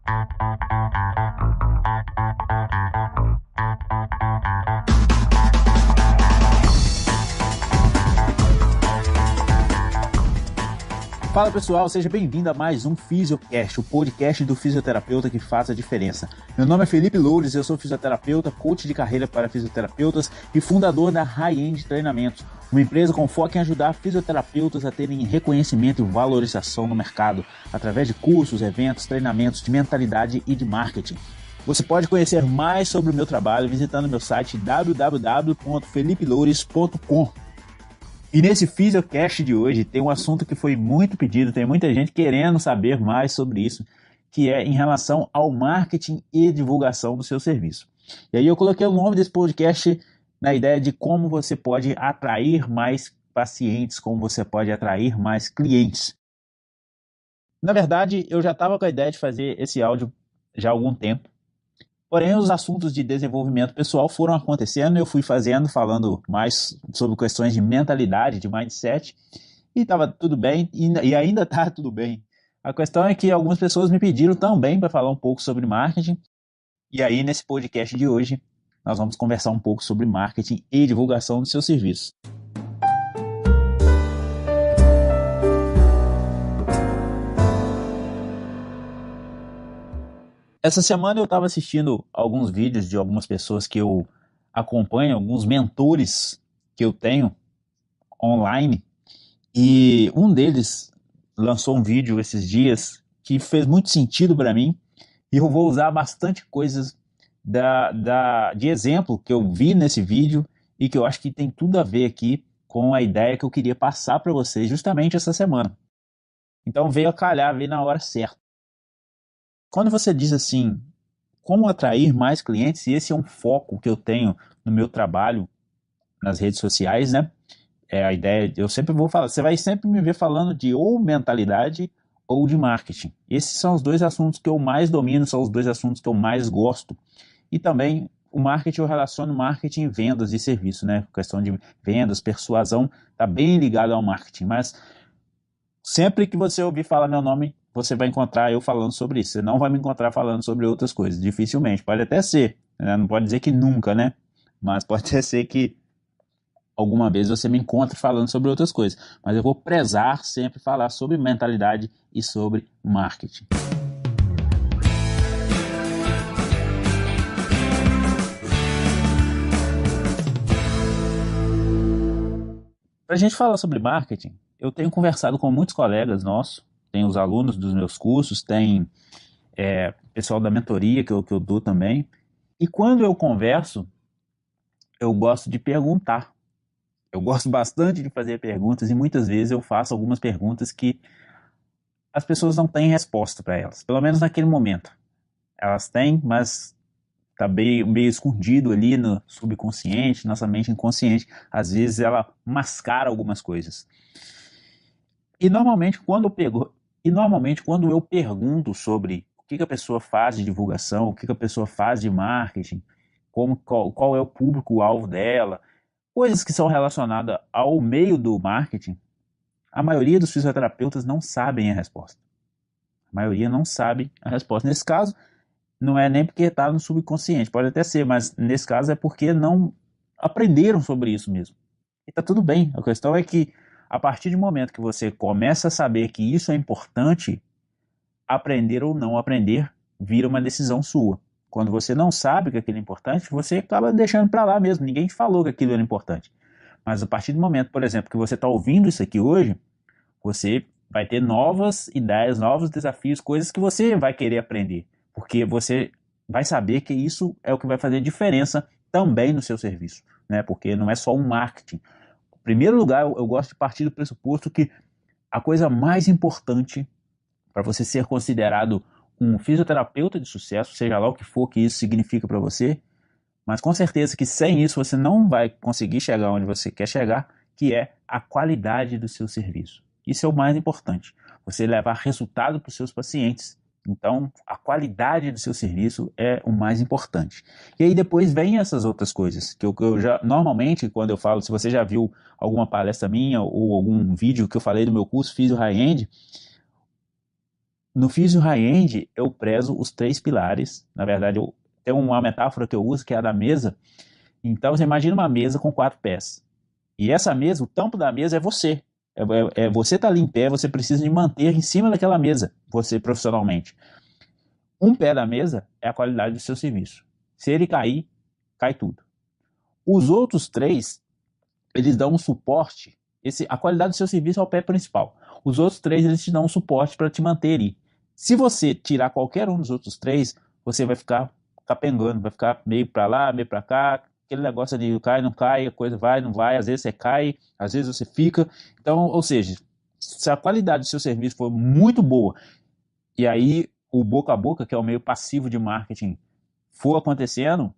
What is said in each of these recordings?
Fala pessoal, seja bem-vindo a mais um Fisiocast, o podcast do fisioterapeuta que faz a diferença. Meu nome é Felipe Loures, eu sou fisioterapeuta, coach de carreira para fisioterapeutas e fundador da High End Treinamentos, uma empresa com foco em ajudar fisioterapeutas a terem reconhecimento e valorização no mercado, através de cursos, eventos, treinamentos de mentalidade e de marketing. Você pode conhecer mais sobre o meu trabalho visitando meu site www.felipeloures.com. E nesse Fisiocast de hoje tem um assunto que foi muito pedido, tem muita gente querendo saber mais sobre isso, que é em relação ao marketing e divulgação do seu serviço. E aí eu coloquei o nome desse podcast na ideia de como você pode atrair mais pacientes, como você pode atrair mais clientes. Na verdade, eu já estava com a ideia de fazer esse áudio já há algum tempo. Porém, os assuntos de desenvolvimento pessoal foram acontecendo, eu fui falando mais sobre questões de mentalidade, de mindset, e estava tudo bem, e ainda está tudo bem. A questão é que algumas pessoas me pediram também para falar um pouco sobre marketing, e aí nesse podcast de hoje nós vamos conversar um pouco sobre marketing e divulgação dos seus serviços. Essa semana eu estava assistindo alguns vídeos de algumas pessoas que eu acompanho, alguns mentores que eu tenho online, e um deles lançou um vídeo esses dias que fez muito sentido para mim, e eu vou usar bastante coisas de exemplo que eu vi nesse vídeo e que eu acho que tem tudo a ver aqui com a ideia que eu queria passar para vocês justamente essa semana. Então veio a calhar, veio na hora certa. Quando você diz assim, como atrair mais clientes, e esse é um foco que eu tenho no meu trabalho nas redes sociais, né? É a ideia, eu sempre vou falar, você vai sempre me ver falando de ou mentalidade ou de marketing. Esses são os dois assuntos que eu mais domino, são os dois assuntos que eu mais gosto. E também o marketing, eu relaciono marketing, vendas e serviço, né? A questão de vendas, persuasão, está bem ligado ao marketing, mas sempre que você ouvir falar meu nome, você vai encontrar eu falando sobre isso. Você não vai me encontrar falando sobre outras coisas, dificilmente. Pode até ser, né? Não pode dizer que nunca, né? Mas pode até ser que alguma vez você me encontre falando sobre outras coisas. Mas eu vou prezar sempre falar sobre mentalidade e sobre marketing. Para a gente falar sobre marketing, eu tenho conversado com muitos colegas nossos, tem os alunos dos meus cursos, tem pessoal da mentoria que eu dou também. E quando eu converso, eu gosto de perguntar. Eu gosto bastante de fazer perguntas e muitas vezes eu faço algumas perguntas que as pessoas não têm resposta para elas, pelo menos naquele momento. Elas têm, mas está meio escondido ali no subconsciente, nossa mente inconsciente. Às vezes ela mascara algumas coisas. E normalmente quando eu pergunto sobre o que a pessoa faz de divulgação, o que a pessoa faz de marketing, qual é o público-alvo dela, coisas que são relacionadas ao meio do marketing, a maioria dos fisioterapeutas não sabem a resposta. A maioria não sabe a resposta. Nesse caso, não é nem porque está no subconsciente, pode até ser, mas nesse caso é porque não aprenderam sobre isso mesmo. E está tudo bem. A questão é que a partir do momento que você começa a saber que isso é importante, aprender ou não aprender vira uma decisão sua. Quando você não sabe que aquilo é importante, você acaba deixando para lá mesmo. Ninguém te falou que aquilo era importante. Mas a partir do momento, por exemplo, que você está ouvindo isso aqui hoje, você vai ter novas ideias, novos desafios, coisas que você vai querer aprender. Porque você vai saber que isso é o que vai fazer diferença também no seu serviço, né? Porque não é só um marketing. Em primeiro lugar, eu gosto de partir do pressuposto que a coisa mais importante para você ser considerado um fisioterapeuta de sucesso, seja lá o que for que isso significa para você, mas com certeza que sem isso você não vai conseguir chegar onde você quer chegar, que é a qualidade do seu serviço. Isso é o mais importante, você levar resultado para os seus pacientes. Então, a qualidade do seu serviço é o mais importante. E aí depois vem essas outras coisas, que eu já, normalmente, quando eu falo, se você já viu alguma palestra minha ou algum vídeo que eu falei do meu curso Physio High End, No Físio High-End, eu prezo os três pilares. Na verdade, tem uma metáfora que eu uso que é a da mesa. Então, você imagina uma mesa com quatro pés. E essa mesa, o tampo da mesa é você. Você tá ali em pé, você precisa de manter em cima daquela mesa, você profissionalmente. Um pé da mesa é a qualidade do seu serviço. Se ele cair, cai tudo. Os outros três, eles dão um suporte. A qualidade do seu serviço é o pé principal. Os outros três, eles te dão um suporte para te manter ali. Se você tirar qualquer um dos outros três, você vai ficar capengando, vai ficar meio para lá, meio para cá, aquele negócio de cai, não cai, a coisa vai, não vai, às vezes você cai, às vezes você fica. Então, ou seja, se a qualidade do seu serviço for muito boa, e aí o boca a boca, que é o meio passivo de marketing, for acontecendo,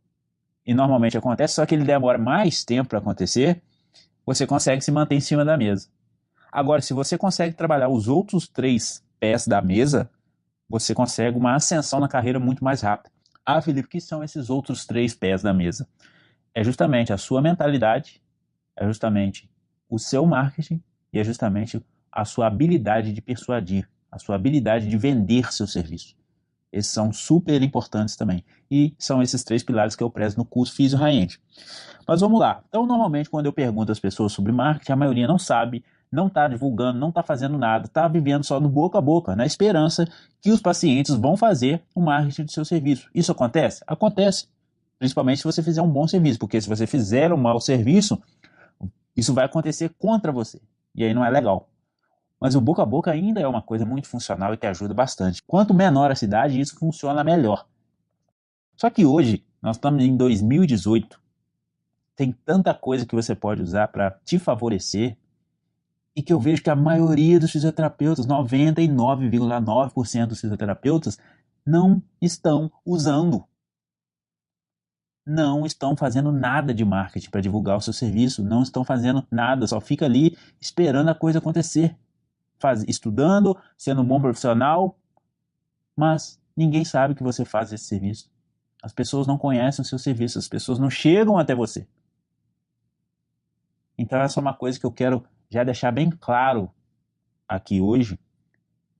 e normalmente acontece, só que ele demora mais tempo para acontecer, você consegue se manter em cima da mesa. Agora, se você consegue trabalhar os outros três pés da mesa, você consegue uma ascensão na carreira muito mais rápida. Ah, Felipe, o que são esses outros três pés da mesa? É justamente a sua mentalidade, é justamente o seu marketing e é justamente a sua habilidade de persuadir, a sua habilidade de vender seu serviço. Esses são super importantes também. E são esses três pilares que eu prezo no curso Físio High-End. Mas vamos lá. Então, normalmente, quando eu pergunto às pessoas sobre marketing, a maioria não sabe, não está divulgando, não está fazendo nada, está vivendo só no boca a boca, na esperança que os pacientes vão fazer o marketing do seu serviço. Isso acontece? Acontece. Principalmente se você fizer um bom serviço, porque se você fizer um mau serviço, isso vai acontecer contra você. E aí não é legal. Mas o boca a boca ainda é uma coisa muito funcional e que ajuda bastante. Quanto menor a cidade, isso funciona melhor. Só que hoje, nós estamos em 2018, tem tanta coisa que você pode usar para te favorecer e que eu vejo que a maioria dos fisioterapeutas, 99,9% dos fisioterapeutas, não estão usando. Não estão fazendo nada de marketing para divulgar o seu serviço, não estão fazendo nada, só fica ali esperando a coisa acontecer. Estudando, sendo um bom profissional, mas ninguém sabe que você faz esse serviço. As pessoas não conhecem o seu serviço, as pessoas não chegam até você. Então essa é uma coisa que eu quero já deixar bem claro aqui hoje,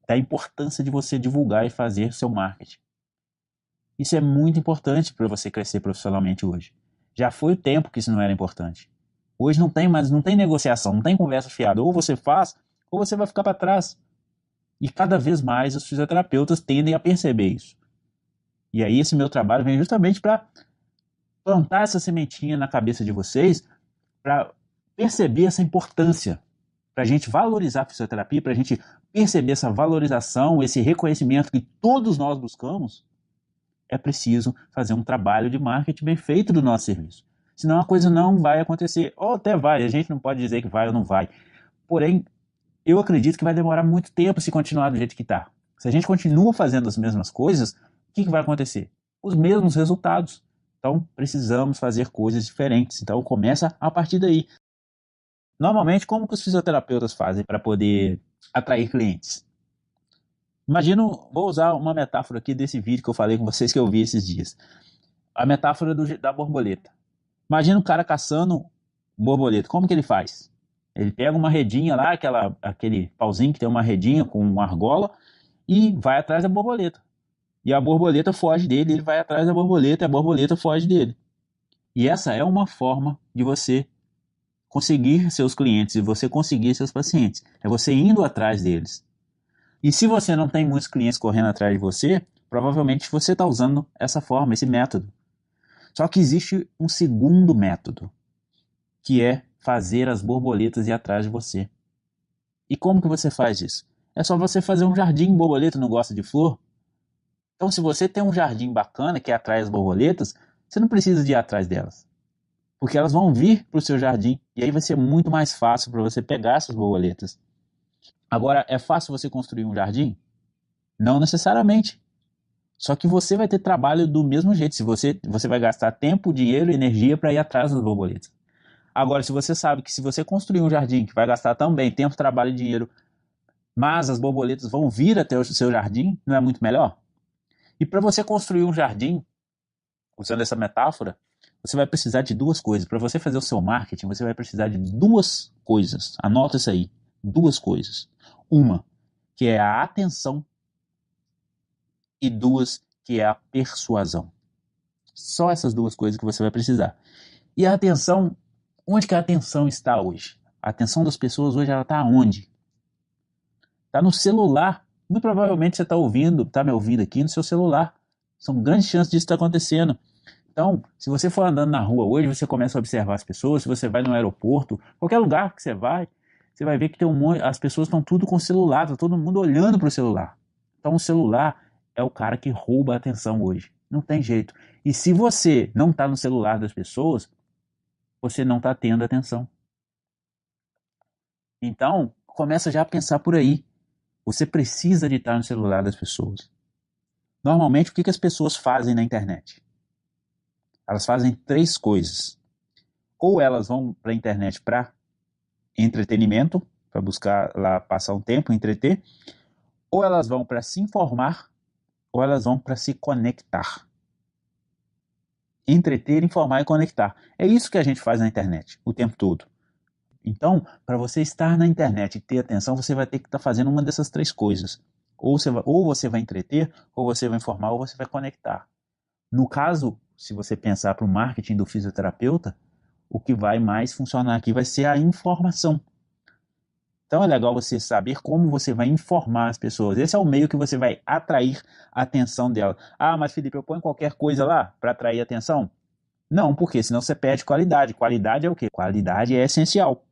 da importância de você divulgar e fazer seu marketing. Isso é muito importante para você crescer profissionalmente hoje. Já foi o tempo que isso não era importante. Hoje não tem mais, não tem negociação, não tem conversa fiada. Ou você faz, ou você vai ficar para trás. E cada vez mais os fisioterapeutas tendem a perceber isso. E aí esse meu trabalho vem justamente para plantar essa sementinha na cabeça de vocês, para perceber essa importância, para a gente valorizar a fisioterapia, para a gente perceber essa valorização, esse reconhecimento que todos nós buscamos. É preciso fazer um trabalho de marketing bem feito do nosso serviço. Senão a coisa não vai acontecer. Ou até vai, a gente não pode dizer que vai ou não vai. Porém, eu acredito que vai demorar muito tempo se continuar do jeito que está. Se a gente continua fazendo as mesmas coisas, o que vai acontecer? Os mesmos resultados. Então, precisamos fazer coisas diferentes. Então, começa a partir daí. Normalmente, como que os fisioterapeutas fazem para poder atrair clientes? Imagino, vou usar uma metáfora aqui desse vídeo que eu falei com vocês que eu vi esses dias. A metáfora da borboleta. Imagina um cara caçando borboleta. Como que ele faz? Ele pega uma redinha lá, aquele pauzinho que tem uma redinha com uma argola e vai atrás da borboleta. E a borboleta foge dele, ele vai atrás da borboleta e a borboleta foge dele. E essa é uma forma de você conseguir seus clientes e você conseguir seus pacientes. É você indo atrás deles. E se você não tem muitos clientes correndo atrás de você, provavelmente você está usando essa forma, esse método. Só que existe um segundo método, que é fazer as borboletas ir atrás de você. E como que você faz isso? É só você fazer um jardim. Borboleta não gosta de flor? Então, se você tem um jardim bacana que atrai as borboletas, você não precisa de ir atrás delas. Porque elas vão vir para o seu jardim. E aí vai ser muito mais fácil para você pegar essas borboletas. Agora, é fácil você construir um jardim? Não necessariamente. Só que você vai ter trabalho do mesmo jeito. Se você vai gastar tempo, dinheiro e energia para ir atrás das borboletas. Agora, se você sabe que se você construir um jardim que vai gastar também tempo, trabalho e dinheiro, mas as borboletas vão vir até o seu jardim, não é muito melhor? E para você construir um jardim, usando essa metáfora, você vai precisar de duas coisas. Para você fazer o seu marketing, você vai precisar de duas coisas. Anota isso aí. Duas coisas. Uma, que é a atenção. e duas, que é a persuasão. Só essas duas coisas que você vai precisar. E a atenção, onde que a atenção está hoje? A atenção das pessoas hoje, ela está onde? Está no celular. Muito provavelmente você está me ouvindo aqui no seu celular. São grandes chances disso estar acontecendo. Então, se você for andando na rua hoje, você começa a observar as pessoas. Se você vai no aeroporto, qualquer lugar que você vai ver que tem as pessoas estão tudo com o celular, está todo mundo olhando para o celular. Então, o celular é o cara que rouba a atenção hoje. Não tem jeito. E se você não está no celular das pessoas, você não está tendo atenção. Então, começa já a pensar por aí. Você precisa de estar no celular das pessoas. Normalmente, o que as pessoas fazem na internet? Elas fazem três coisas. Ou elas vão para a internet para entretenimento, para buscar lá passar um tempo, entreter. Ou elas vão para se informar, ou elas vão para se conectar. Entreter, informar e conectar. É isso que a gente faz na internet o tempo todo. Então, para você estar na internet e ter atenção, você vai ter que estar fazendo uma dessas três coisas. Ou você vai entreter, ou você vai informar, ou você vai conectar. No caso, se você pensar para o marketing do fisioterapeuta, o que vai mais funcionar aqui vai ser a informação. Então é legal você saber como você vai informar as pessoas. Esse é o meio que você vai atrair a atenção dela. Ah, mas Felipe, eu ponho qualquer coisa lá para atrair a atenção? Não, porque senão você perde qualidade. Qualidade é o quê? Qualidade é essencial.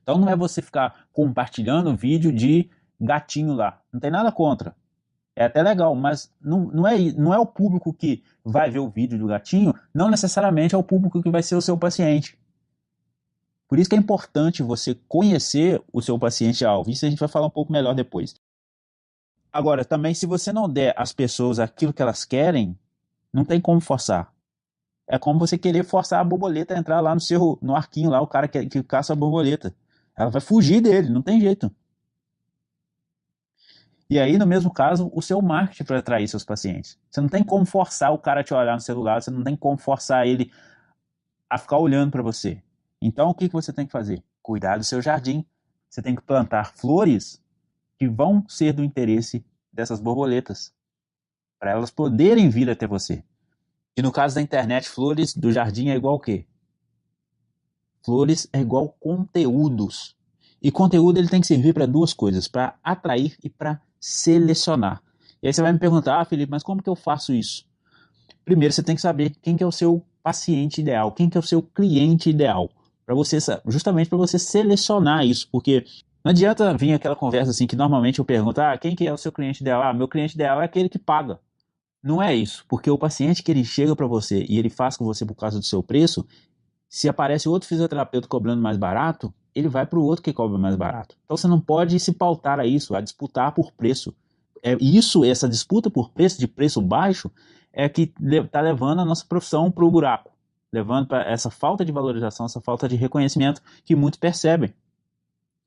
Então não é você ficar compartilhando vídeo de gatinho lá. Não tem nada contra. É até legal, mas não é o público que vai ver o vídeo do gatinho, não necessariamente é o público que vai ser o seu paciente. Por isso que é importante você conhecer o seu paciente-alvo. Isso a gente vai falar um pouco melhor depois. Agora, também, se você não der às pessoas aquilo que elas querem, não tem como forçar. É como você querer forçar a borboleta a entrar lá no arquinho, lá, o cara que caça a borboleta. Ela vai fugir dele, não tem jeito. E aí, no mesmo caso, o seu marketing para atrair seus pacientes. Você não tem como forçar o cara a te olhar no celular, você não tem como forçar ele a ficar olhando para você. Então, o que você tem que fazer? Cuidar do seu jardim. Você tem que plantar flores que vão ser do interesse dessas borboletas, para elas poderem vir até você. E no caso da internet, flores do jardim é igual o quê? Flores é igual conteúdos. E conteúdo ele tem que servir para duas coisas, para atrair e para selecionar. E aí você vai me perguntar, Felipe, mas como que eu faço isso? Primeiro você tem que saber quem que é o seu paciente ideal, quem que é o seu cliente ideal, justamente para você selecionar isso, porque não adianta vir aquela conversa assim que normalmente eu pergunto, quem que é o seu cliente ideal? Meu cliente ideal é aquele que paga. Não é isso, porque o paciente que ele chega para você e ele faz com você por causa do seu preço, se aparece outro fisioterapeuta cobrando mais barato, ele vai para o outro que cobra mais barato. Então você não pode se pautar a isso, a disputar por preço. Essa disputa por preço, de preço baixo, é que está levando a nossa profissão para o buraco, levando para essa falta de valorização, essa falta de reconhecimento que muitos percebem.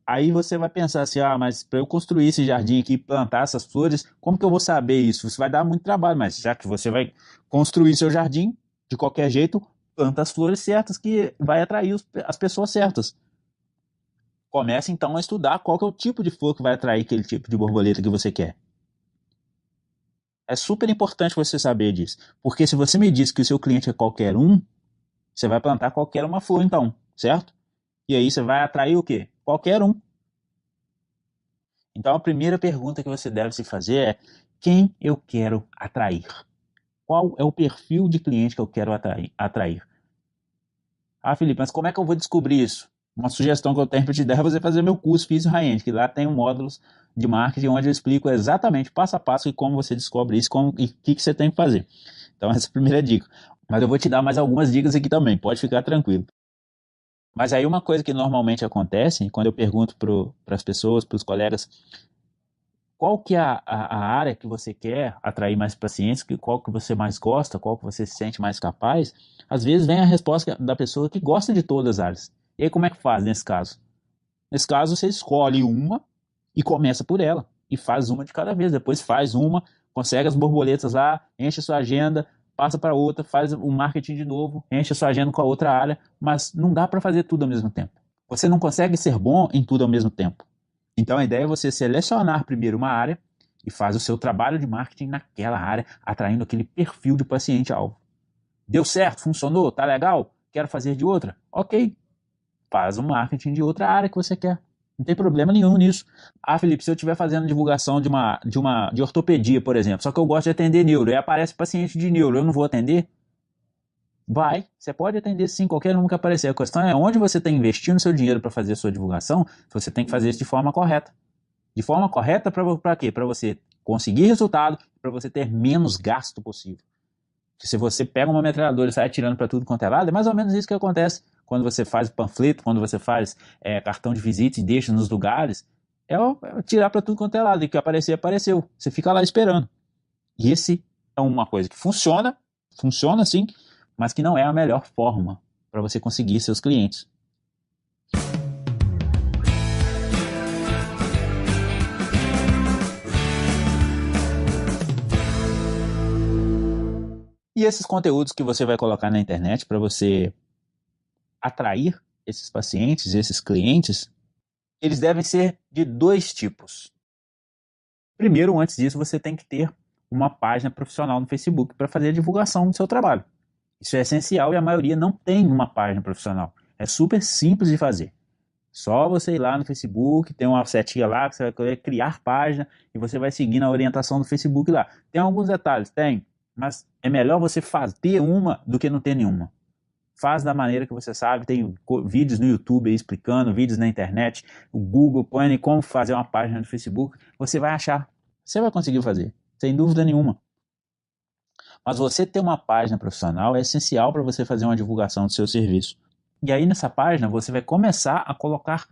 Aí você vai pensar assim, mas para eu construir esse jardim aqui, plantar essas flores, como que eu vou saber isso? Isso vai dar muito trabalho, mas já que você vai construir seu jardim, de qualquer jeito, planta as flores certas que vai atrair as pessoas certas. Comece então a estudar qual que é o tipo de flor que vai atrair aquele tipo de borboleta que você quer. É super importante você saber disso, porque se você me diz que o seu cliente é qualquer um, você vai plantar qualquer uma flor então, certo? E aí você vai atrair o quê? Qualquer um. Então a primeira pergunta que você deve se fazer é: quem eu quero atrair? Qual é o perfil de cliente que eu quero atrair? Felipe, mas como é que eu vou descobrir isso? Uma sugestão que eu tenho para te dar é você fazer meu curso Físio High-End, que lá tem módulos de marketing onde eu explico exatamente passo a passo e como você descobre isso e o que você tem que fazer. Então essa é a primeira dica. Mas eu vou te dar mais algumas dicas aqui também, pode ficar tranquilo. Mas aí uma coisa que normalmente acontece, quando eu pergunto para as pessoas, para os colegas, qual que é a área que você quer atrair mais pacientes, qual que você mais gosta, qual que você se sente mais capaz, às vezes vem a resposta da pessoa que gosta de todas as áreas. E aí como é que faz nesse caso? Nesse caso você escolhe uma e começa por ela, e faz uma de cada vez, depois faz uma, consegue as borboletas lá, enche a sua agenda, passa para outra, faz o marketing de novo, enche a sua agenda com a outra área, mas não dá para fazer tudo ao mesmo tempo. Você não consegue ser bom em tudo ao mesmo tempo. Então a ideia é você selecionar primeiro uma área e faz o seu trabalho de marketing naquela área, atraindo aquele perfil de paciente-alvo. Deu certo? Funcionou? Tá legal? Quero fazer de outra? Ok, faz o marketing de outra área que você quer. Não tem problema nenhum nisso. Ah, Felipe, se eu estiver fazendo divulgação de ortopedia, por exemplo, só que eu gosto de atender neuro, e aparece paciente de neuro, eu não vou atender? Vai, você pode atender sim, qualquer um que aparecer. A questão é onde você está investindo seu dinheiro para fazer a sua divulgação, você tem que fazer isso de forma correta. De forma correta para quê? Para você conseguir resultado, para você ter menos gasto possível. Se você pega uma metralhadora e sai atirando para tudo quanto é lado, é mais ou menos isso que acontece quando você faz panfleto, quando você faz cartão de visita e deixa nos lugares, é tirar para tudo quanto é lado, e o que aparecer, apareceu. Você fica lá esperando. E esse é uma coisa que funciona sim, mas que não é a melhor forma para você conseguir seus clientes. E esses conteúdos que você vai colocar na internet para você atrair esses pacientes, esses clientes, eles devem ser de dois tipos. Primeiro, antes disso, você tem que ter uma página profissional no Facebook para fazer a divulgação do seu trabalho. Isso é essencial e a maioria não tem uma página profissional. É super simples de fazer. Só você ir lá no Facebook, tem uma setinha lá que você vai criar página e você vai seguir a orientação do Facebook lá. Tem alguns detalhes? Tem, mas é melhor você ter uma do que não ter nenhuma. Faz da maneira que você sabe, tem vídeos no YouTube aí explicando, vídeos na internet, o Google põe como fazer uma página no Facebook, você vai achar, você vai conseguir fazer, sem dúvida nenhuma. Mas você ter uma página profissional é essencial para você fazer uma divulgação do seu serviço. E aí nessa página você vai começar a colocar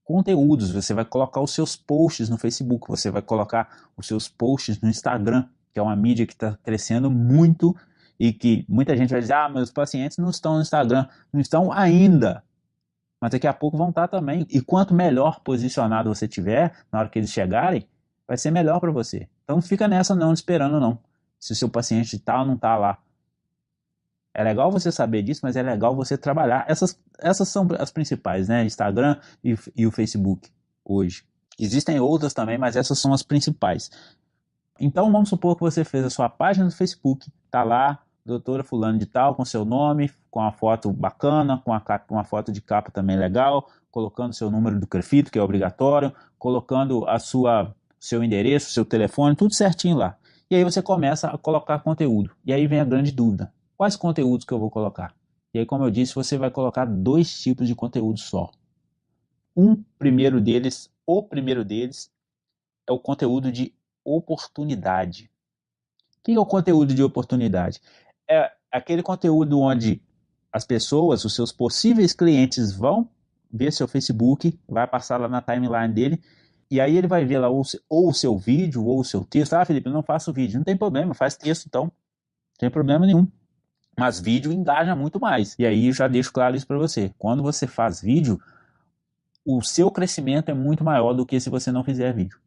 conteúdos, você vai colocar os seus posts no Facebook, você vai colocar os seus posts no Instagram, que é uma mídia que está crescendo muito e que muita gente vai dizer, meus pacientes não estão no Instagram, não estão ainda, mas daqui a pouco vão estar também. E quanto melhor posicionado você tiver, na hora que eles chegarem, vai ser melhor para você. Então não fica nessa não, esperando não, se o seu paciente está ou não está lá. É legal você saber disso, mas é legal você trabalhar. Essas são as principais, né? Instagram e o Facebook hoje. Existem outras também, mas essas são as principais. Então vamos supor que você fez a sua página no Facebook, tá lá, doutora fulano de tal, com seu nome, com a foto bacana, com uma foto de capa também legal, colocando seu número do CREFITO, que é obrigatório, colocando seu endereço, seu telefone, tudo certinho lá. E aí você começa a colocar conteúdo. E aí vem a grande dúvida. Quais conteúdos que eu vou colocar? E aí, como eu disse, você vai colocar dois tipos de conteúdo só. O primeiro deles é o conteúdo de oportunidade. O que é o conteúdo de oportunidade? É aquele conteúdo onde as pessoas, os seus possíveis clientes vão ver seu Facebook, vai passar lá na timeline dele, e aí ele vai ver lá ou o seu vídeo ou o seu texto. Felipe, eu não faço vídeo. Não tem problema, faz texto então. Não tem problema nenhum. Mas vídeo engaja muito mais. E aí eu já deixo claro isso para você. Quando você faz vídeo, o seu crescimento é muito maior do que se você não fizer vídeo.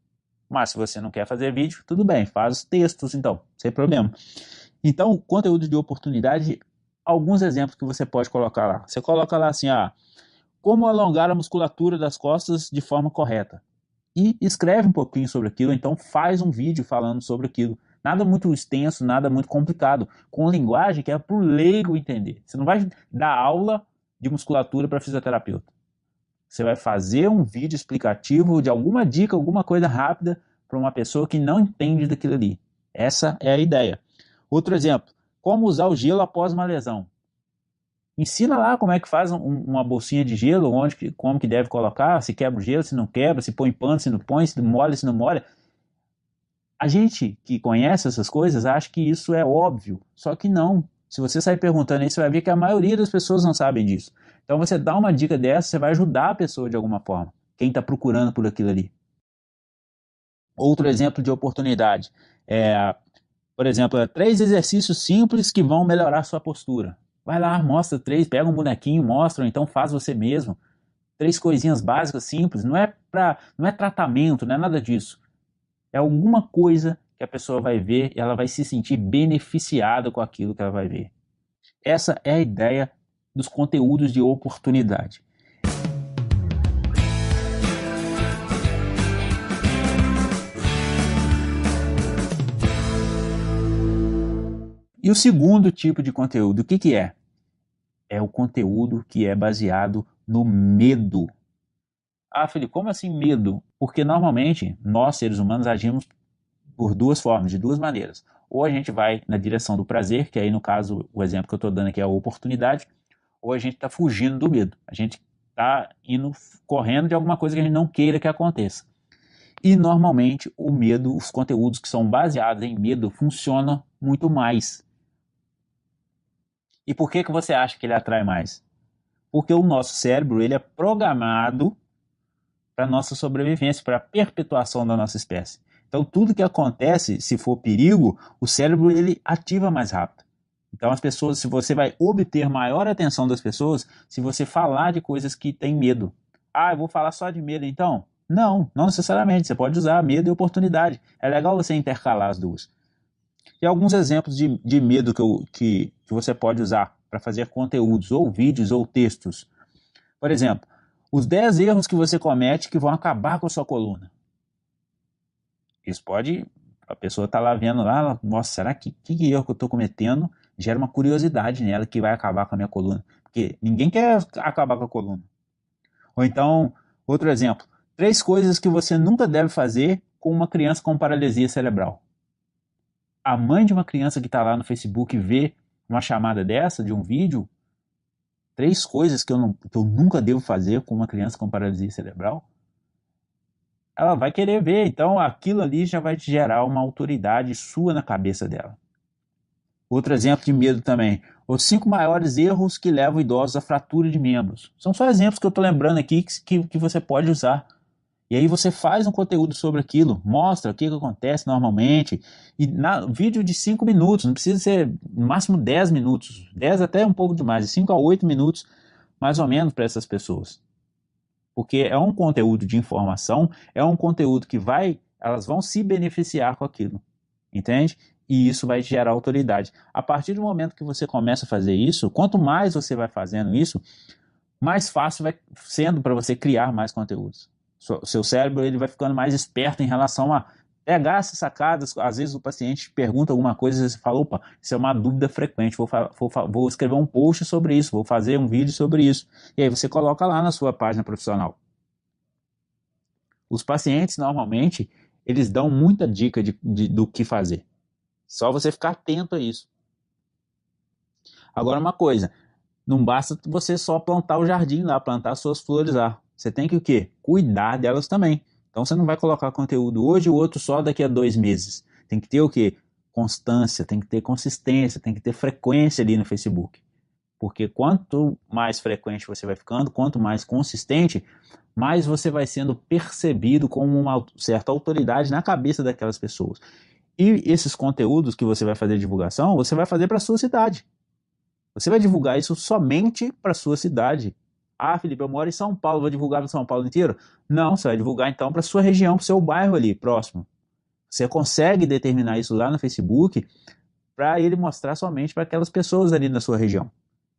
Mas se você não quer fazer vídeo, tudo bem, faz textos então, sem problema. Então, conteúdo de oportunidade, alguns exemplos que você pode colocar lá. Você coloca lá assim, como alongar a musculatura das costas de forma correta. E escreve um pouquinho sobre aquilo, então faz um vídeo falando sobre aquilo. Nada muito extenso, nada muito complicado, com linguagem que é para o leigo entender. Você não vai dar aula de musculatura para fisioterapeuta. Você vai fazer um vídeo explicativo de alguma dica, alguma coisa rápida para uma pessoa que não entende daquilo ali. Essa é a ideia. Outro exemplo, como usar o gelo após uma lesão. Ensina lá como é que faz uma bolsinha de gelo, como que deve colocar, se quebra o gelo, se não quebra, se põe pano, se não põe, se molha, se não molha. A gente que conhece essas coisas acha que isso é óbvio, só que não. Se você sair perguntando isso, você vai ver que a maioria das pessoas não sabem disso. Então você dá uma dica dessa, você vai ajudar a pessoa de alguma forma, quem está procurando por aquilo ali. Outro exemplo de oportunidade por exemplo, 3 exercícios simples que vão melhorar a sua postura. Vai lá, mostra 3, pega um bonequinho, mostra, ou então faz você mesmo. 3 coisinhas básicas, simples, não é tratamento, não é nada disso. É alguma coisa que a pessoa vai ver e ela vai se sentir beneficiada com aquilo que ela vai ver. Essa é a ideia dos conteúdos de oportunidade. E o segundo tipo de conteúdo, o que que é? É o conteúdo que é baseado no medo. Ah, Felipe, como assim medo? Porque normalmente nós, seres humanos, agimos por duas formas, de duas maneiras. Ou a gente vai na direção do prazer, que aí no caso, o exemplo que eu estou dando aqui é a oportunidade, ou a gente está fugindo do medo. A gente está indo correndo de alguma coisa que a gente não queira que aconteça. E normalmente o medo, os conteúdos que são baseados em medo, funcionam muito mais. E por que que você acha que ele atrai mais? Porque o nosso cérebro ele é programado para a nossa sobrevivência, para a perpetuação da nossa espécie. Então, tudo que acontece, se for perigo, o cérebro ele ativa mais rápido. Então, as pessoas, se você vai obter maior atenção das pessoas, se você falar de coisas que têm medo. Ah, eu vou falar só de medo, então? Não, não necessariamente. Você pode usar medo e oportunidade. É legal você intercalar as duas. E alguns exemplos de medo que você pode usar para fazer conteúdos, ou vídeos, ou textos. Por exemplo, os 10 erros que você comete que vão acabar com a sua coluna. Isso pode, a pessoa tá lá vendo lá, nossa, será que erro que eu estou cometendo gera uma curiosidade nela que vai acabar com a minha coluna? Porque ninguém quer acabar com a coluna. Ou então, outro exemplo, 3 coisas que você nunca deve fazer com uma criança com paralisia cerebral. A mãe de uma criança que está lá no Facebook vê uma chamada dessa, de um vídeo, 3 coisas que eu nunca devo fazer com uma criança com paralisia cerebral, ela vai querer ver. Então aquilo ali já vai te gerar uma autoridade sua na cabeça dela. Outro exemplo de medo também. Os 5 maiores erros que levam idosos à fratura de membros. São só exemplos que eu estou lembrando aqui que você pode usar. E aí você faz um conteúdo sobre aquilo, mostra o que acontece normalmente. E vídeo de 5 minutos, não precisa ser no máximo 10 minutos. 10 até um pouco demais, de 5 a 8 minutos, mais ou menos, para essas pessoas. Porque é um conteúdo de informação, é um conteúdo que elas vão se beneficiar com aquilo, entende? E isso vai gerar autoridade. A partir do momento que você começa a fazer isso, quanto mais você vai fazendo isso, mais fácil vai sendo para você criar mais conteúdos. O seu cérebro ele vai ficando mais esperto em relação a pegar essas sacadas. Às vezes o paciente pergunta alguma coisa e você fala, opa, isso é uma dúvida frequente, vou escrever um post sobre isso, vou fazer um vídeo sobre isso. E aí você coloca lá na sua página profissional. Os pacientes, normalmente, eles dão muita dica do que fazer. Só você ficar atento a isso. Agora uma coisa, não basta você só plantar o jardim lá, plantar suas flores lá. Você tem que o quê? Cuidar delas também. Então você não vai colocar conteúdo hoje e o outro só daqui a 2 meses. Tem que ter o quê? Constância, tem que ter consistência, tem que ter frequência ali no Facebook. Porque quanto mais frequente você vai ficando, quanto mais consistente, mais você vai sendo percebido como uma certa autoridade na cabeça daquelas pessoas. E esses conteúdos que você vai fazer divulgação, você vai fazer para a sua cidade. Você vai divulgar isso somente para a sua cidade. Ah, Felipe, eu moro em São Paulo, vou divulgar para São Paulo inteiro? Não, você vai divulgar então para a sua região, para o seu bairro ali, próximo. Você consegue determinar isso lá no Facebook para ele mostrar somente para aquelas pessoas ali na sua região.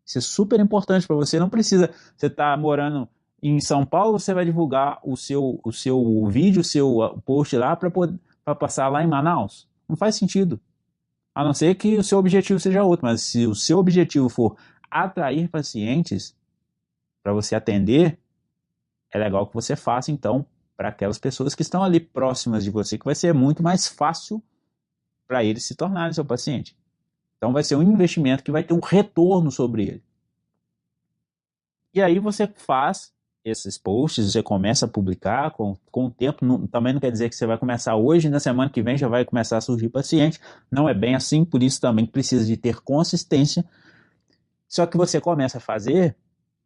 Isso é super importante para você. Não precisa, você está morando em São Paulo, você vai divulgar o seu vídeo, o seu post lá para passar lá em Manaus. Não faz sentido. A não ser que o seu objetivo seja outro, mas se o seu objetivo for atrair pacientes para você atender, é legal que você faça então para aquelas pessoas que estão ali próximas de você, que vai ser muito mais fácil para eles se tornarem seu paciente. Então vai ser um investimento que vai ter um retorno sobre ele. E aí você faz esses posts, você começa a publicar com o tempo, também não quer dizer que você vai começar hoje, na semana que vem já vai começar a surgir paciente, não é bem assim, por isso também precisa de ter consistência. Só que você começa a fazer,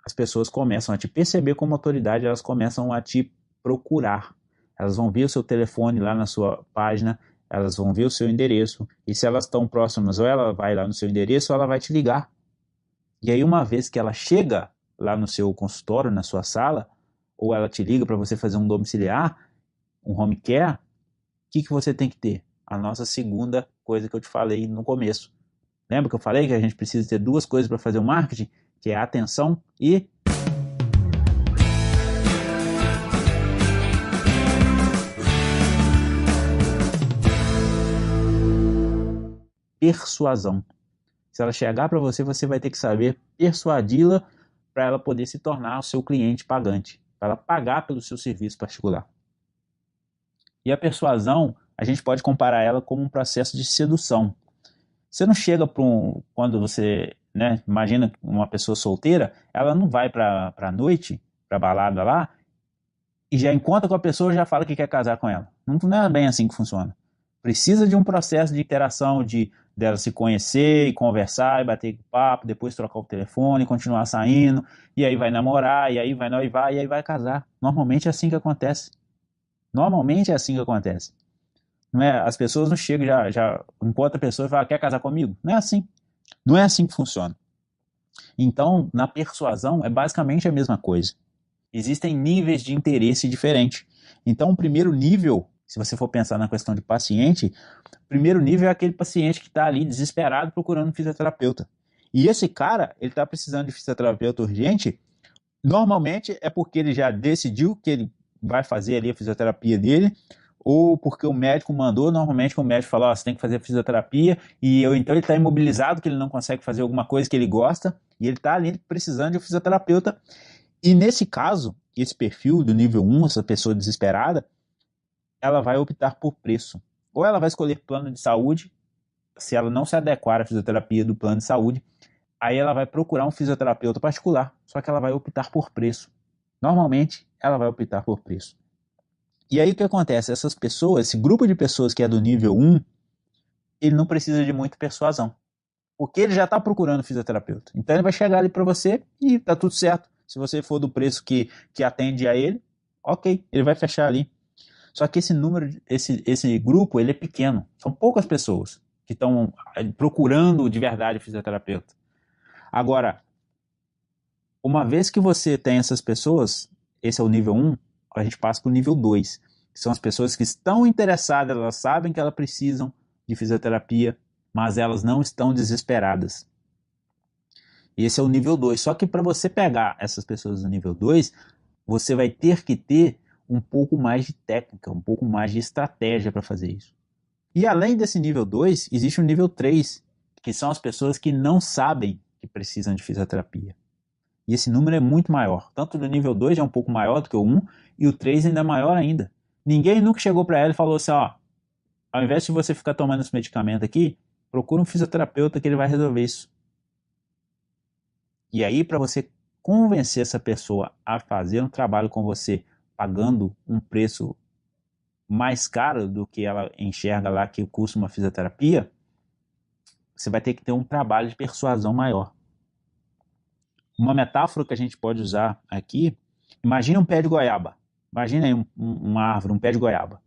as pessoas começam a te perceber como autoridade, elas começam a te procurar, elas vão ver o seu telefone lá na sua página, elas vão ver o seu endereço, e se elas estão próximas, ou ela vai lá no seu endereço, ou ela vai te ligar. E aí uma vez que ela chega lá no seu consultório, na sua sala, ou ela te liga para você fazer um domiciliar, um home care, o que você tem que ter? A nossa segunda coisa que eu te falei no começo. Lembra que eu falei que a gente precisa ter 2 coisas para fazer o marketing? Que é a atenção e persuasão. Se ela chegar para você, você vai ter que saber persuadi-la para ela poder se tornar o seu cliente pagante, para ela pagar pelo seu serviço particular. E a persuasão, a gente pode comparar ela como um processo de sedução. Você não chega para quando você, né, imagina uma pessoa solteira, ela não vai para a noite, para balada lá, e já encontra com a pessoa e já fala que quer casar com ela. Não é bem assim que funciona. Precisa de um processo de interação, de dela se conhecer e conversar e bater papo, depois trocar o telefone, continuar saindo, e aí vai namorar, e aí vai noivar, e aí vai casar. Normalmente é assim que acontece. Normalmente é assim que acontece. Não é? As pessoas não chegam, já encontra a pessoa e fala, quer casar comigo? Não é assim. Não é assim que funciona. Então, na persuasão, é basicamente a mesma coisa. Existem níveis de interesse diferentes. Então, o primeiro nível, se você for pensar na questão de paciente, o primeiro nível é aquele paciente que está ali desesperado procurando um fisioterapeuta. E esse cara, ele está precisando de fisioterapeuta urgente, normalmente é porque ele já decidiu que ele vai fazer ali a fisioterapia dele, ou porque o médico mandou, normalmente o médico fala, você tem que fazer fisioterapia, então ele está imobilizado, que ele não consegue fazer alguma coisa que ele gosta, e ele está ali precisando de um fisioterapeuta. E nesse caso, esse perfil do nível 1, essa pessoa desesperada, ela vai optar por preço. Ou ela vai escolher plano de saúde, se ela não se adequar à fisioterapia do plano de saúde, aí ela vai procurar um fisioterapeuta particular, só que ela vai optar por preço. Normalmente, ela vai optar por preço. E aí o que acontece? Essas pessoas, esse grupo de pessoas que é do nível 1, ele não precisa de muita persuasão, porque ele já está procurando fisioterapeuta. Então ele vai chegar ali para você e tá tudo certo. Se você for do preço que atende a ele, ok, ele vai fechar ali. Só que esse número, esse grupo, ele é pequeno. São poucas pessoas que estão procurando de verdade o fisioterapeuta. Agora, uma vez que você tem essas pessoas, esse é o nível 1, a gente passa para o nível 2, que são as pessoas que estão interessadas, elas sabem que elas precisam de fisioterapia, mas elas não estão desesperadas. Esse é o nível 2. Só que para você pegar essas pessoas do nível 2, você vai ter que ter um pouco mais de técnica, um pouco mais de estratégia para fazer isso. E além desse nível 2, existe o nível 3, que são as pessoas que não sabem que precisam de fisioterapia. E esse número é muito maior. Tanto do nível 2 é um pouco maior do que o 1, e o 3 ainda é maior ainda. Ninguém nunca chegou para ela e falou assim, ó, ao invés de você ficar tomando esse medicamento aqui, procura um fisioterapeuta que ele vai resolver isso. E aí, para você convencer essa pessoa a fazer um trabalho com você, pagando um preço mais caro do que ela enxerga lá que custa uma fisioterapia, você vai ter que ter um trabalho de persuasão maior. Uma metáfora que a gente pode usar aqui, imagine um pé de goiaba. Imagine aí uma árvore, um pé de goiaba.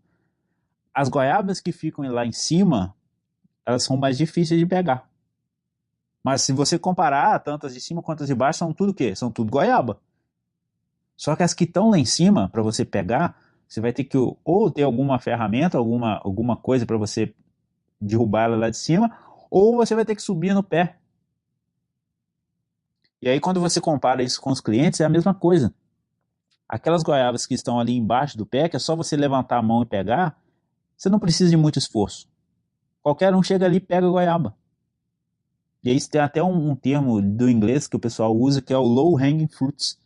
As goiabas que ficam lá em cima, elas são mais difíceis de pegar. Mas se você comparar, tanto as de cima quanto as de baixo, são tudo o quê? São tudo goiaba. Só que as que estão lá em cima, para você pegar, você vai ter que ou ter alguma ferramenta, alguma coisa para você derrubar ela lá de cima, ou você vai ter que subir no pé. E aí quando você compara isso com os clientes, é a mesma coisa. Aquelas goiabas que estão ali embaixo do pé, que é só você levantar a mão e pegar, você não precisa de muito esforço. Qualquer um chega ali e pega a goiaba. E aí tem até um termo do inglês que o pessoal usa, que é o low hanging fruits.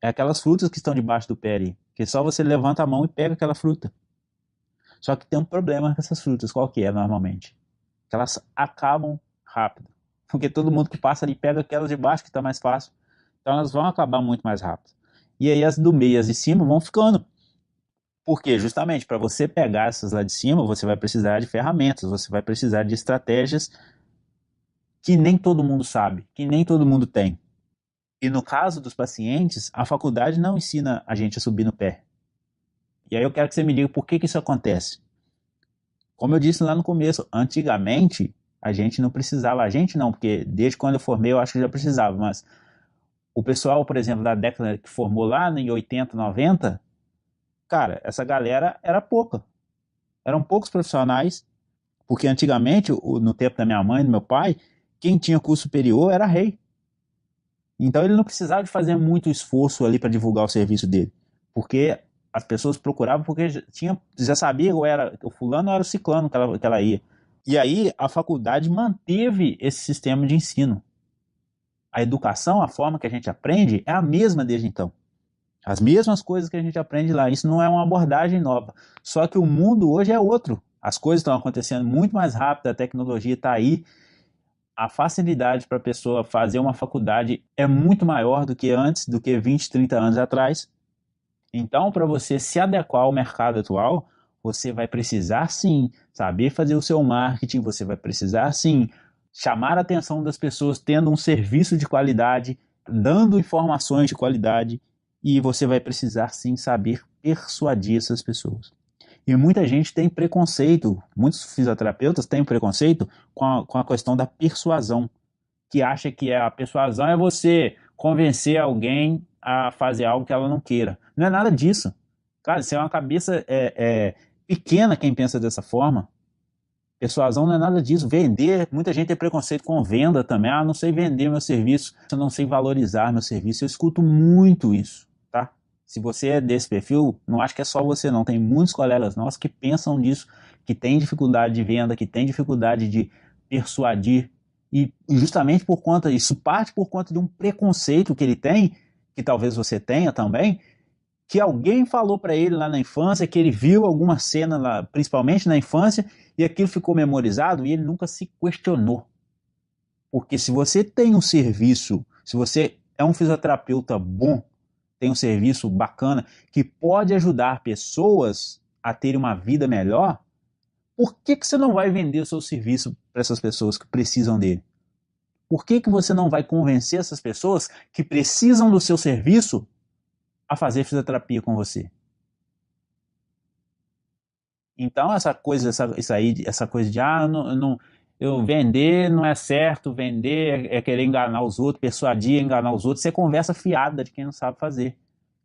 É aquelas frutas que estão debaixo do pé ali, que só você levanta a mão e pega aquela fruta. Só que tem um problema com essas frutas, qual que é normalmente? Que elas acabam rápido. Porque todo mundo que passa ali pega aquelas de baixo que está mais fácil. Então elas vão acabar muito mais rápido. E aí as do meio e as de cima vão ficando. Por quê? Justamente para você pegar essas lá de cima, você vai precisar de ferramentas, você vai precisar de estratégias que nem todo mundo sabe, que nem todo mundo tem. E no caso dos pacientes, a faculdade não ensina a gente a subir no pé. E aí eu quero que você me diga por que isso acontece. Como eu disse lá no começo, antigamente a gente não precisava, a gente não, porque desde quando eu formei eu acho que já precisava, mas o pessoal, por exemplo, da década que formou lá em 80, 90, cara, essa galera era pouca. Eram poucos profissionais, porque antigamente, no tempo da minha mãe e do meu pai, quem tinha curso superior era rei. Então ele não precisava de fazer muito esforço ali para divulgar o serviço dele, porque as pessoas procuravam porque já sabia o fulano era o ciclano que ela ia. E aí a faculdade manteve esse sistema de ensino. A educação, a forma que a gente aprende, é a mesma desde então. As mesmas coisas que a gente aprende lá. Isso não é uma abordagem nova. Só que o mundo hoje é outro. As coisas estão acontecendo muito mais rápido, a tecnologia está aí. A facilidade para a pessoa fazer uma faculdade é muito maior do que antes, do que 20, 30 anos atrás. Então, para você se adequar ao mercado atual, você vai precisar sim saber fazer o seu marketing, você vai precisar sim chamar a atenção das pessoas tendo um serviço de qualidade, dando informações de qualidade, e você vai precisar sim saber persuadir essas pessoas. E muita gente tem preconceito, muitos fisioterapeutas têm preconceito com a questão da persuasão, que acha que a persuasão é você convencer alguém a fazer algo que ela não queira. Não é nada disso. Cara, isso é uma cabeça pequena quem pensa dessa forma. Persuasão não é nada disso. Vender, muita gente tem preconceito com venda também. Ah, não sei vender meu serviço, eu não sei valorizar meu serviço. Eu escuto muito isso, tá? Se você é desse perfil, não acho que é só você não. Tem muitos colegas nossos que pensam nisso, que têm dificuldade de venda, que têm dificuldade de persuadir. E justamente por conta, isso parte por conta de um preconceito que ele tem, que talvez você tenha também, que alguém falou para ele lá na infância, que ele viu alguma cena lá, principalmente na infância, e aquilo ficou memorizado e ele nunca se questionou. Porque se você tem um serviço, se você é um fisioterapeuta bom, tem um serviço bacana que pode ajudar pessoas a terem uma vida melhor, por que você não vai vender o seu serviço para essas pessoas que precisam dele? Por que você não vai convencer essas pessoas que precisam do seu serviço a fazer fisioterapia com você? Então, essa coisa, essa coisa de, eu vender não é certo, vender é querer enganar os outros, persuadir, enganar os outros, isso é conversa fiada de quem não sabe fazer.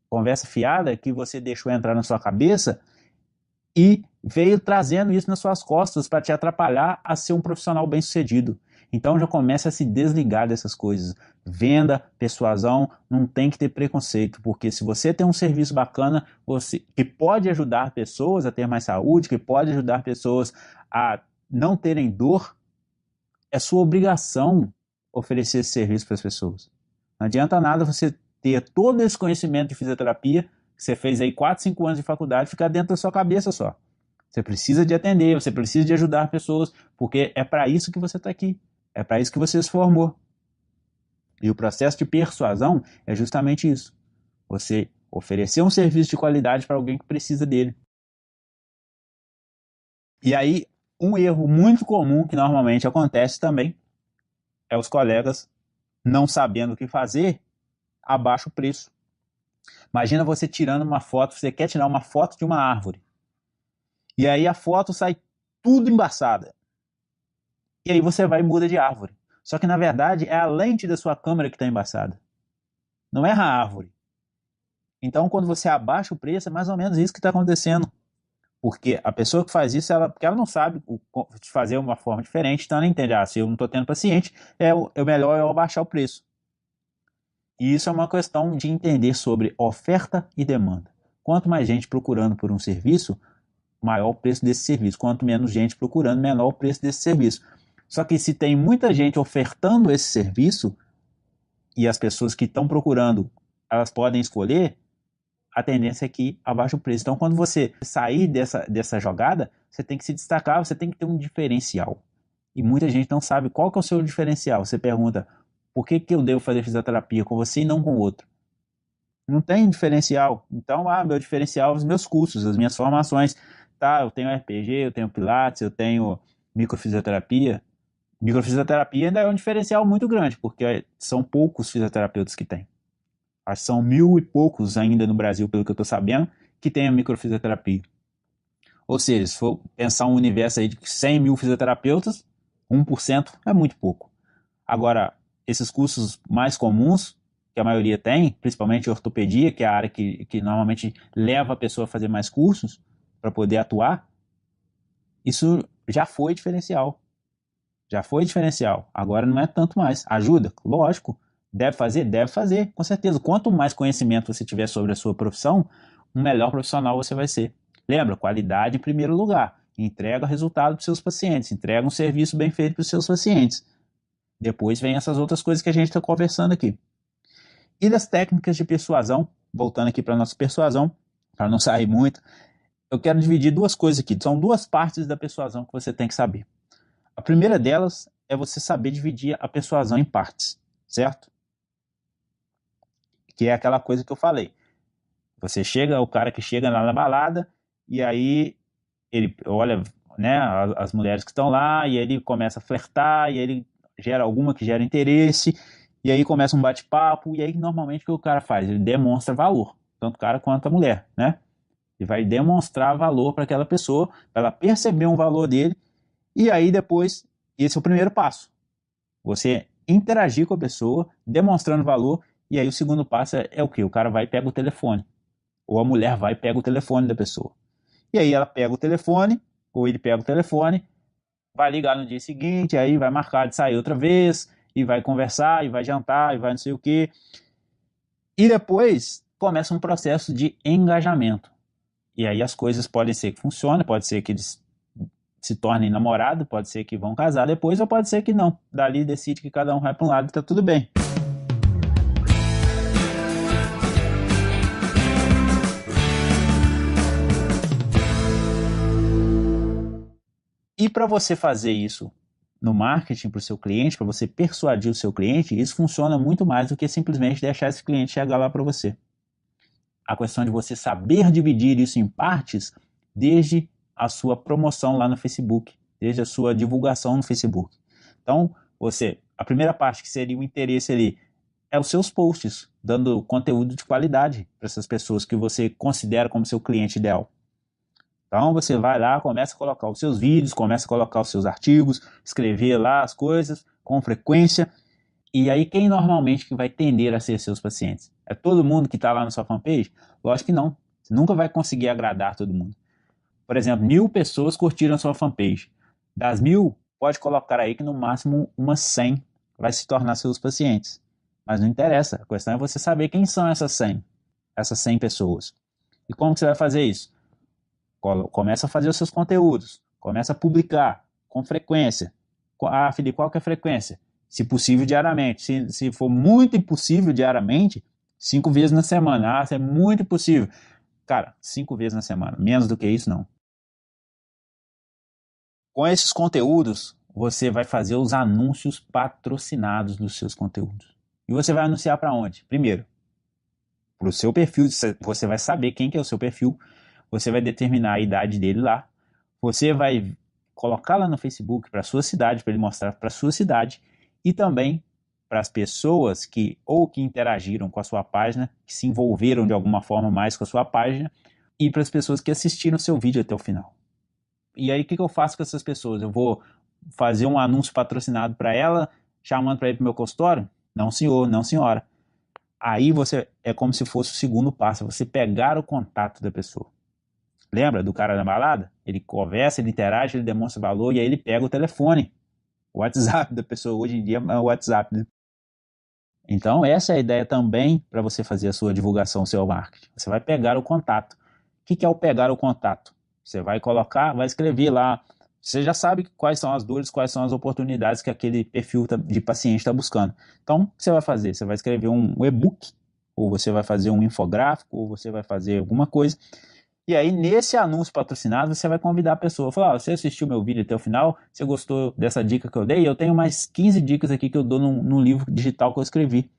Conversa fiada que você deixou entrar na sua cabeça e veio trazendo isso nas suas costas para te atrapalhar a ser um profissional bem-sucedido. Então já começa a se desligar dessas coisas. Venda, persuasão, não tem que ter preconceito, porque se você tem um serviço bacana, que pode ajudar pessoas a ter mais saúde, que pode ajudar pessoas a não terem dor, é sua obrigação oferecer esse serviço para as pessoas. Não adianta nada você ter todo esse conhecimento de fisioterapia, que você fez aí 4, 5 anos de faculdade, ficar dentro da sua cabeça só. Você precisa de atender, você precisa de ajudar pessoas, porque é para isso que você está aqui. É para isso que você se formou. E o processo de persuasão é justamente isso. Você oferecer um serviço de qualidade para alguém que precisa dele. E aí, um erro muito comum que normalmente acontece também é os colegas não sabendo o que fazer, abaixa o preço. Imagina você tirando uma foto, você quer tirar uma foto de uma árvore. E aí a foto sai tudo embaçada. E aí você vai e muda de árvore. Só que na verdade é a lente da sua câmera que está embaçada. Não é a árvore. Então quando você abaixa o preço, é mais ou menos isso que está acontecendo. Porque a pessoa que faz isso, porque ela não sabe fazer uma forma diferente, então ela entende, se eu não estou tendo paciente, é melhor eu abaixar o preço. E isso é uma questão de entender sobre oferta e demanda. Quanto mais gente procurando por um serviço, maior o preço desse serviço. Quanto menos gente procurando, menor o preço desse serviço. Só que se tem muita gente ofertando esse serviço e as pessoas que estão procurando, elas podem escolher, a tendência é que abaixe o preço. Então, quando você sair dessa jogada, você tem que se destacar, você tem que ter um diferencial. E muita gente não sabe qual que é o seu diferencial. Você pergunta, por que eu devo fazer fisioterapia com você e não com o outro? Não tem diferencial. Então, meu diferencial são os meus cursos, as minhas formações. Tá, eu tenho RPG, eu tenho Pilates, eu tenho microfisioterapia. Microfisioterapia ainda é um diferencial muito grande, porque são poucos fisioterapeutas que têm. Acho que são 1.000 e poucos ainda no Brasil, pelo que eu estou sabendo, que tem a microfisioterapia. Ou seja, se for pensar um universo aí de 100 mil fisioterapeutas, 1% é muito pouco. Agora, esses cursos mais comuns, que a maioria tem, principalmente ortopedia, que é a área que normalmente leva a pessoa a fazer mais cursos para poder atuar, isso já foi diferencial. Já foi diferencial. Agora não é tanto mais. Ajuda? Lógico. Deve fazer? Deve fazer, com certeza. Quanto mais conhecimento você tiver sobre a sua profissão, um melhor profissional você vai ser. Lembra? Qualidade em primeiro lugar. entrega resultado para os seus pacientes, entrega um serviço bem feito para os seus pacientes. Depois vem essas outras coisas que a gente está conversando aqui. E das técnicas de persuasão, voltando aqui para a nossa persuasão, para não sair muito, eu quero dividir duas coisas aqui. São duas partes da persuasão que você tem que saber. A primeira delas é você saber dividir a persuasão em partes, certo? Que é aquela coisa que eu falei. Você chega, o cara que chega lá na balada, e aí ele olha, né, as mulheres que estão lá, e ele começa a flertar, e ele gera alguma que gera interesse, e aí começa um bate-papo, e aí normalmente o que o cara faz? Ele demonstra valor, tanto o cara quanto a mulher, né? Ele vai demonstrar valor para aquela pessoa, para ela perceber um valor dele, e aí depois, esse é o primeiro passo. Você interagir com a pessoa, demonstrando valor, e aí o segundo passo é o quê? O cara vai e pega o telefone. Ou a mulher vai e pega o telefone da pessoa. E aí ela pega o telefone, ou ele pega o telefone, vai ligar no dia seguinte, aí vai marcar de sair outra vez, e vai conversar, e vai jantar, e vai não sei o quê. E depois começa um processo de engajamento. E aí as coisas podem ser que funcionem, pode ser que eles se tornem namorados, pode ser que vão casar depois, ou pode ser que não. Dali decide que cada um vai para um lado e tá tudo bem. E para você fazer isso no marketing para o seu cliente, para você persuadir o seu cliente, isso funciona muito mais do que simplesmente deixar esse cliente chegar lá para você. A questão de você saber dividir isso em partes desde a sua promoção lá no Facebook, desde a sua divulgação no Facebook. Então, a primeira parte que seria o interesse ali é os seus posts, dando conteúdo de qualidade para essas pessoas que você considera como seu cliente ideal. Então você vai lá, começa a colocar os seus vídeos, começa a colocar os seus artigos, escrever lá as coisas com frequência. E aí quem normalmente que vai tender a ser seus pacientes? É todo mundo que está lá na sua fanpage? Lógico que não. Você nunca vai conseguir agradar todo mundo. Por exemplo, 1.000 pessoas curtiram a sua fanpage. Das 1.000, pode colocar aí que no máximo umas 100 vai se tornar seus pacientes. Mas não interessa. A questão é você saber quem são essas 100 pessoas. E como que você vai fazer isso? Começa a fazer os seus conteúdos, começa a publicar com frequência. Ah, Felipe, qual que é a frequência? Se possível, diariamente. Se for muito impossível diariamente, 5 vezes na semana. Ah, se é muito impossível. Cara, 5 vezes na semana. Menos do que isso, não. Com esses conteúdos, você vai fazer os anúncios patrocinados dos seus conteúdos. E você vai anunciar para onde? Primeiro, para o seu perfil. Você vai saber quem que é o seu perfil. Você vai determinar a idade dele lá. Você vai colocar lá no Facebook para a sua cidade, para ele mostrar para a sua cidade. E também para as pessoas que interagiram com a sua página, que se envolveram de alguma forma mais com a sua página. E para as pessoas que assistiram o seu vídeo até o final. E aí o que eu faço com essas pessoas? Eu vou fazer um anúncio patrocinado para ela, chamando para ir para o meu consultório? Não, senhor, não, senhora. Aí é como se fosse o segundo passo, você pegar o contato da pessoa. Lembra do cara na balada? Ele conversa, ele interage, ele demonstra valor e aí ele pega o telefone. O WhatsApp da pessoa hoje em dia é o WhatsApp, né? Então essa é a ideia também para você fazer a sua divulgação, o seu marketing. Você vai pegar o contato. O que é o pegar o contato? Você vai colocar, vai escrever lá. Você já sabe quais são as dores, quais são as oportunidades que aquele perfil de paciente está buscando. Então, o que você vai fazer? Você vai escrever um e-book, ou você vai fazer um infográfico, ou você vai fazer alguma coisa. E aí, nesse anúncio patrocinado, você vai convidar a pessoa. Falar, você assistiu meu vídeo até o final? Você gostou dessa dica que eu dei? Eu tenho mais 15 dicas aqui que eu dou no livro digital que eu escrevi.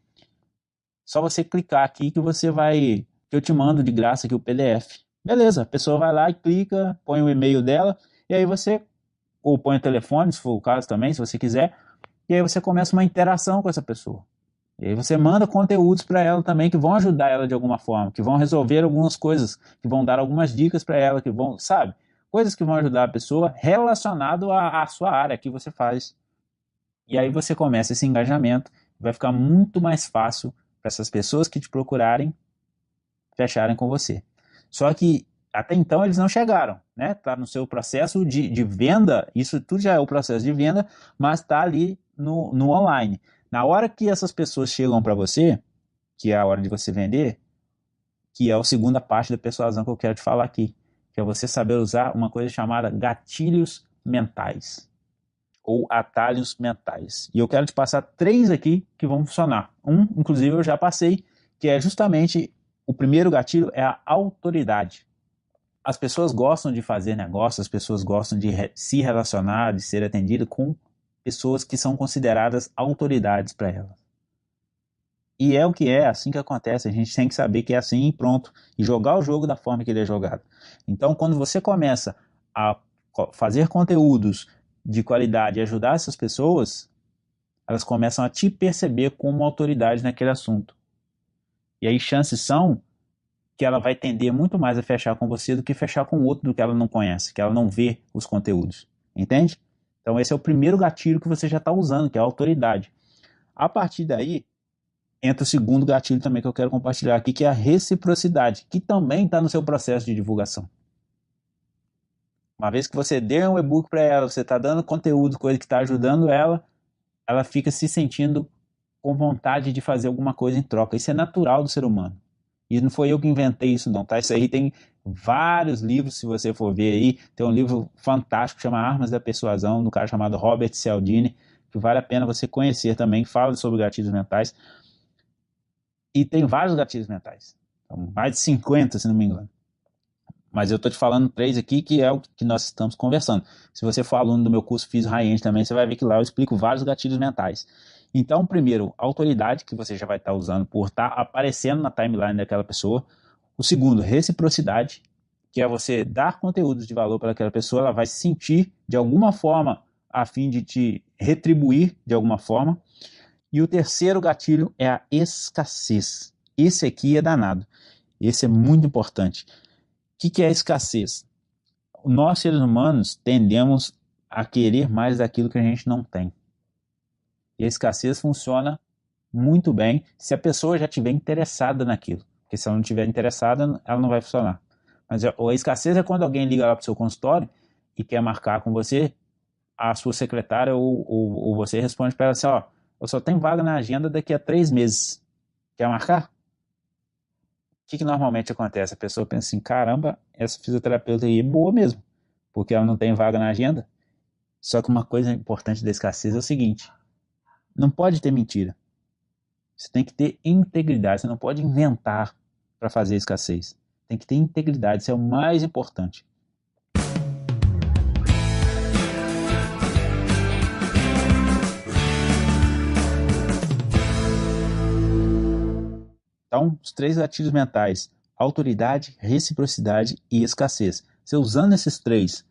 Só você clicar aqui que eu te mando de graça aqui o PDF. Beleza, a pessoa vai lá e clica, põe o e-mail dela, e aí ou põe o telefone, se for o caso também, se você quiser, e aí você começa uma interação com essa pessoa. E aí você manda conteúdos para ela também que vão ajudar ela de alguma forma, que vão resolver algumas coisas, que vão dar algumas dicas para ela, que vão, sabe? Coisas que vão ajudar a pessoa relacionado à sua área que você faz. E aí você começa esse engajamento, vai ficar muito mais fácil para essas pessoas que te procurarem fecharem com você. Só que até então eles não chegaram, né? Está no seu processo de venda, isso tudo já é o processo de venda, mas está ali no online. Na hora que essas pessoas chegam para você, que é a hora de você vender, que é a segunda parte da persuasão que eu quero te falar aqui, que é você saber usar uma coisa chamada gatilhos mentais ou atalhos mentais. E eu quero te passar 3 aqui que vão funcionar. Inclusive, eu já passei, que é justamente o primeiro gatilho é a autoridade. As pessoas gostam de fazer negócio, as pessoas gostam de se relacionar, de ser atendido com pessoas que são consideradas autoridades para elas. E é o que é, assim que acontece. A gente tem que saber que é assim e pronto. E jogar o jogo da forma que ele é jogado. Então, quando você começa a fazer conteúdos de qualidade e ajudar essas pessoas, elas começam a te perceber como autoridade naquele assunto. E aí chances são que ela vai tender muito mais a fechar com você do que fechar com o outro do que ela não conhece, que ela não vê os conteúdos. Entende? Então esse é o primeiro gatilho que você já está usando, que é a autoridade. A partir daí, entra o segundo gatilho também que eu quero compartilhar aqui, que é a reciprocidade, que também está no seu processo de divulgação. Uma vez que você deu um e-book para ela, você está dando conteúdo, coisa que está ajudando ela, ela fica se sentindo com vontade de fazer alguma coisa em troca. Isso é natural do ser humano. E não foi eu que inventei isso não, tá? Isso aí tem vários livros, se você for ver aí. Tem um livro fantástico, chama Armas da Persuasão, do cara chamado Robert Cialdini, que vale a pena você conhecer também, fala sobre gatilhos mentais. E tem vários gatilhos mentais. Então, mais de 50, se não me engano. Mas eu estou te falando 3 aqui, que é o que nós estamos conversando. Se você for aluno do meu curso Físico High-End também, você vai ver que lá eu explico vários gatilhos mentais. Então, primeiro, autoridade, que você já vai estar usando por estar aparecendo na timeline daquela pessoa. O segundo, reciprocidade, que é você dar conteúdos de valor para aquela pessoa, ela vai se sentir de alguma forma a fim de te retribuir de alguma forma. E o terceiro gatilho é a escassez. Esse aqui é danado. Esse é muito importante. O que é a escassez? Nós, seres humanos, tendemos a querer mais daquilo que a gente não tem. E a escassez funciona muito bem se a pessoa já estiver interessada naquilo. Porque se ela não estiver interessada, ela não vai funcionar. Mas a escassez é quando alguém liga lá para o seu consultório e quer marcar com você, a sua secretária ou você responde para ela assim, ó, eu só tenho vaga na agenda daqui a 3 meses. Quer marcar? O que normalmente acontece? A pessoa pensa assim, caramba, essa fisioterapeuta aí é boa mesmo, porque ela não tem vaga na agenda. Só que uma coisa importante da escassez é o seguinte, não pode ter mentira. Você tem que ter integridade, você não pode inventar para fazer escassez. Tem que ter integridade, isso é o mais importante. Então, os 3 gatilhos mentais, autoridade, reciprocidade e escassez. Você usando esses 3,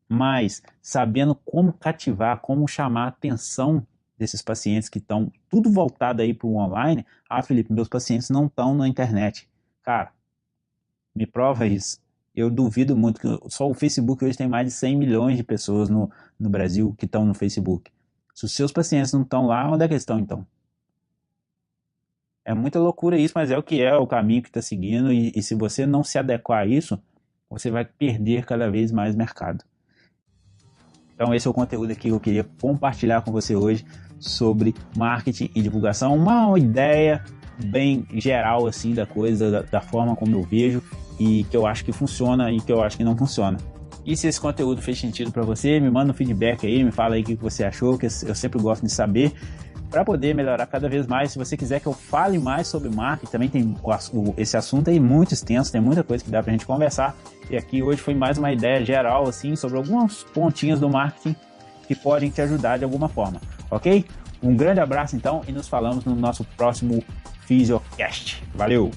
mas sabendo como cativar, como chamar a atenção desses pacientes que estão tudo voltado aí para o online. Ah, Felipe, meus pacientes não estão na internet. Cara, me prova isso. Eu duvido muito, que só o Facebook hoje tem mais de 100 milhões de pessoas no Brasil que estão no Facebook. Se os seus pacientes não estão lá, onde é que eles estão então? É muita loucura isso, mas é o que é o caminho que está seguindo, e se você não se adequar a isso, você vai perder cada vez mais mercado. Então esse é o conteúdo aqui que eu queria compartilhar com você hoje sobre marketing e divulgação, uma ideia bem geral assim da coisa, da forma como eu vejo e que eu acho que funciona e que eu acho que não funciona. E se esse conteúdo fez sentido para você, me manda um feedback aí, me fala aí o que você achou, que eu sempre gosto de saber, para poder melhorar cada vez mais. Se você quiser que eu fale mais sobre marketing, também tem esse assunto aí muito extenso, tem muita coisa que dá pra gente conversar. E aqui hoje foi mais uma ideia geral, assim, sobre algumas pontinhas do marketing que podem te ajudar de alguma forma, ok? Um grande abraço então e nos falamos no nosso próximo Fisiocast. Valeu!